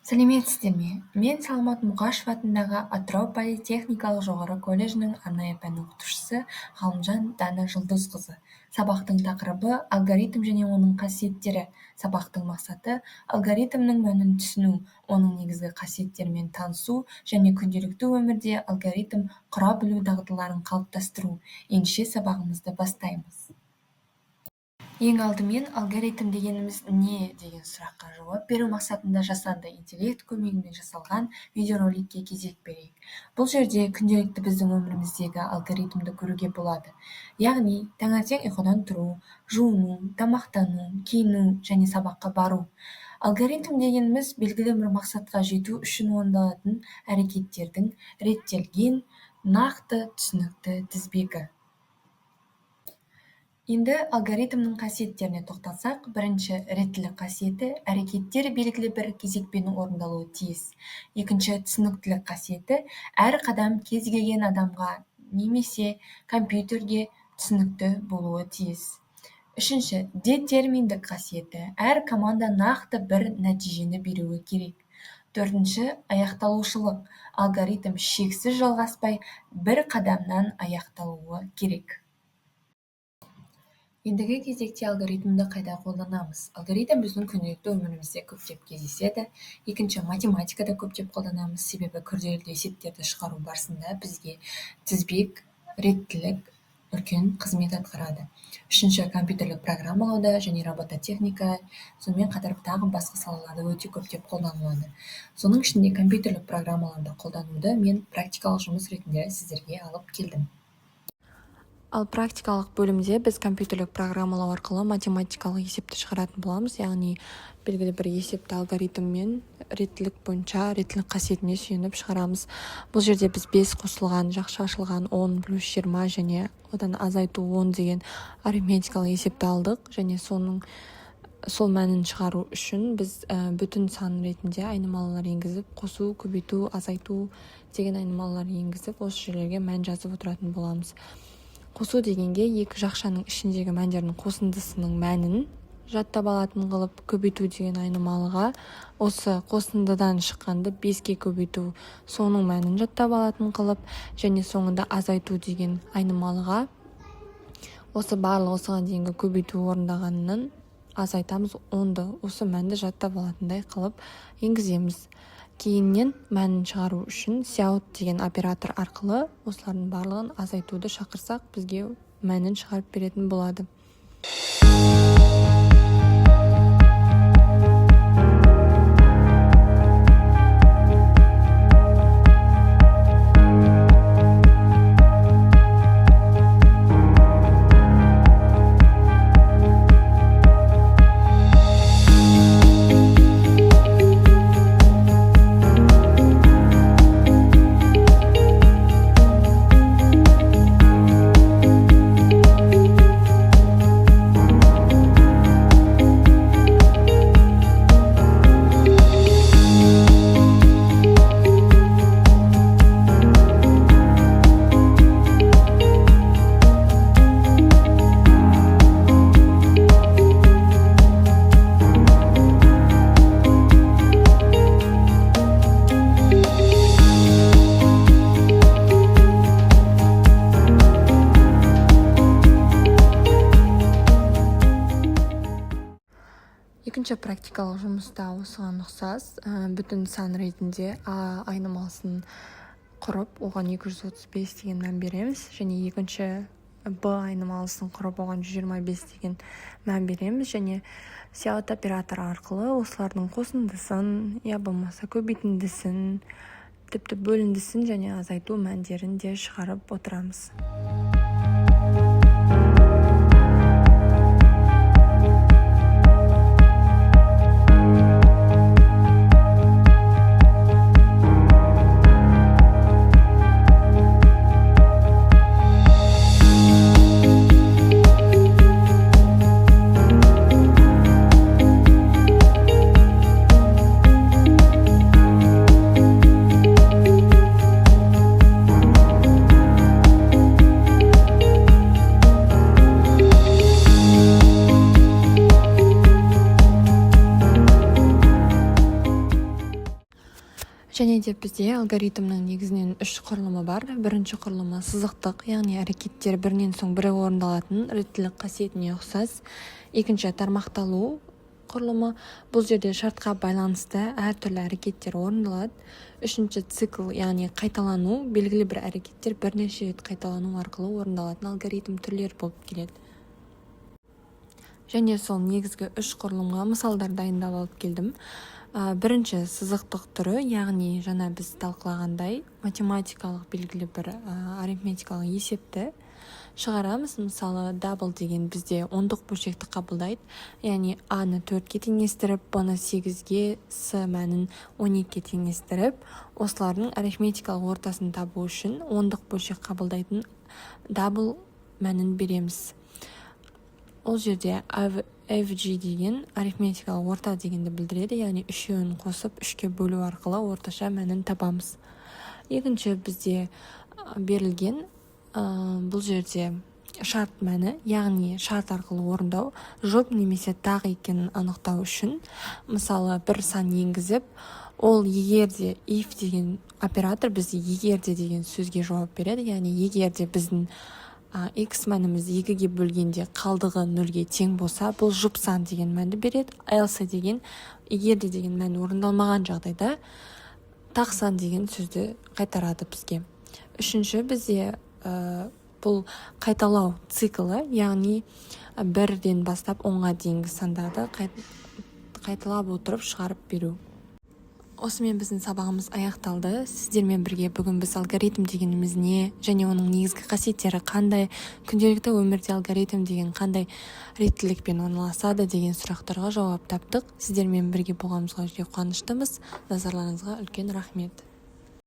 сәлеметсіздер ме? Мен Саламат Мұқашев атындағы Атырау политехникалық жоғары колледжінің арнайы пән оқытушысы Ғалымжан Дана Жұлдызқызы. Сабақтың тақырыбы алгоритм және оның қасиеттері. Сабақтың мақсаты алгоритмнің мәнін түсіну, оның негізгі қасиеттерімен танысу және күнделікті өмірде алгоритм құра білу дағдыларын қалыптастыру. Ендеше сабағымызды бастаймыз. Ең алдымен алгоритм дегеніміз не деген сұраққа жауап беру мақсатында жасанды интеллект көмегімен жасалған видеороликке кезек берейік. Бұл жерде күнделікті біздің өміріміздегі алгоритмді көруге болады. Яғни таңертең ұйқыдан тұру, жуыну, тамақтану, киіну және сабаққа бару. Алгоритм дегеніміз белгілі бір мақсатқа жету үшін орындалатын әрекеттердің реттелген, нақты, түсінікті тізбегі. Енді алгоритмнің қасиеттеріне тоқталсақ, бірінші реттілік қасиеті әрекеттер белгілі бір кезекпен орындалуы тиіс. Екінші түсініктілік қасиеті әр қадам кез келген адамға немесе компьютерге түсінікті болуы тиіс. Үшінші детерминдік қасиеті әр команда нақты бір нәтижені беруі керек. Төртінші аяқталушылық алгоритм шексіз жалғаспай бір қадамнан аяқталуы керек. Ендігі кезекте алгоритмді қайда қолданамыз? Алгоритм біздің күнделікті өмірімізде көптеп кездеседі. Екінші математикада көптеп қолданамыз, себебі күрделі есептерді шығару барысында бізге тізбек, реттілік үлкен қызмет атқарады. Үшінші компьютерлік программалауда және робототехника, сонымен қатар тағы басқа салаларда өте көптеп қолданылады. Соның ішінде компьютерлік программаларды қолдануды мен практикалық жұмыс ретінде сіздерге алып келдім. Ал практикалық бөлімде біз компьютерлік программалау арқылы математикалық есепті шығаратын боламыз, яғни белгілі бір есепті алгоритммен реттілік бойынша реттілік қасиетіне сүйеніп шығарамыз. Бұл жерде біз 5 қосылған, жақша ашылған 10 плюс 20 және одан азайту 10 деген арифметикалық есепті алдық, және сол мәнін шығару үшін біз бүтін сан ретінде айнымалылар енгізіп, қосу, көбейту, азайту деген айнымалылар енгізіп, осы жерлерге мән жазып отыратын боламыз. Қосу дегенге екі жақшаның ішіндегі мәндердің қосындысының мәнін жаттап алатын қылып, көбейту деген айнымалыға осы қосындыдан шыққанды 5-ке көбейту, соның мәнін жаттап алатын қылып, және соңында азайту деген айнымалыға осы барлық осыған дейінгі көбейту орындағанның азайтамыз 10-ды, осы мәнді жаттап алатындай қылып енгіземіз. Кейіннен мәнін шығару үшін сяут деген оператор арқылы осылардың барлығын азайтуды шақырсақ, бізге мәнін шығарып беретін болады. Екінші практикалық жұмыста осыған ұқсас, бүтін сан ретінде А айнымалысын құрып, оған 235 деген мән береміз, және екінші Б айнымалысын құрып, оған 125 деген мән береміз, және сяут операторы арқылы осылардың қосындысын, я болмаса көбейтіндісін, тіпті бөліндісін және азайту мәндерін де шығарып отырамыз. Және де бізде алгоритмнің негізінен 3 құрылымы бар. Бірінші құрылымы сызықтық, яғни әрекеттер бірінен соң бірі орындалатын реттілік қасиетіне ұқсас. Екінші тармақталу құрылымы. Бұл жерде шартқа байланысты әртүрлі әрекеттер орындалады. Үшінші цикл, яғни қайталану, белгілі бір әрекеттер бірнеше рет қайталану арқылы орындалатын алгоритм түрлері болып келеді. Және сол негізгі 3 құрылымға мысалдар дайындап алып келдім. Бірінші сызықтық түрі, яғни жаңа біз талқылағандай математикалық белгілі бір арифметикалық есепті шығарамыз. Мысалы, дабл деген бізде ондық бөлшекті қабылдайды, яғни А-ны 4-ке теңестіріп, Б-ны 8-ге, С мәнін 12-ке теңестіріп, осылардың арифметикалық ортасын табу үшін ондық бөлшек қабылдайтын дабл мәнін береміз. Ол жерде FG деген арифметикалық орта дегенді білдіреді, яғни үшеуін қосып 3-ке бөлу арқылы орташа мәнін табамыз. Екінші бізде берілген бұл жерде шарт мәні, яғни шарт арқылы орындау, жоқ немесе тағы екенін анықтау үшін, мысалы бір сан енгізіп, ол егерде if деген оператор бізде егерде деген сөзге жауап береді, яғни егерде біздің x мәніміз 2-ге бөлгенде қалдығы 0-ге тең болса, бұл жұп сан деген мәнді береді. Else деген егерде деген мән орындалмаған жағдайда тақ сан деген сөзді қайтарады бізге. Үшінші бізде бұл қайталау циклы, яғни 1-ден бастап 10-ға дейінгі сандарды қайталап отырып шығарып беру. Осымен біздің сабағымыз аяқталды. Сіздермен бірге бүгін біз алгоритм дегеніміз не, және оның негізгі қасиеттері қандай, күнделікті өмірде алгоритм деген қандай реттілікпен орналасады деген сұрақтарға жауап таптық. Сіздермен бірге болғанымызға өте қуаныштымыз. Назарларыңызға үлкен рахмет.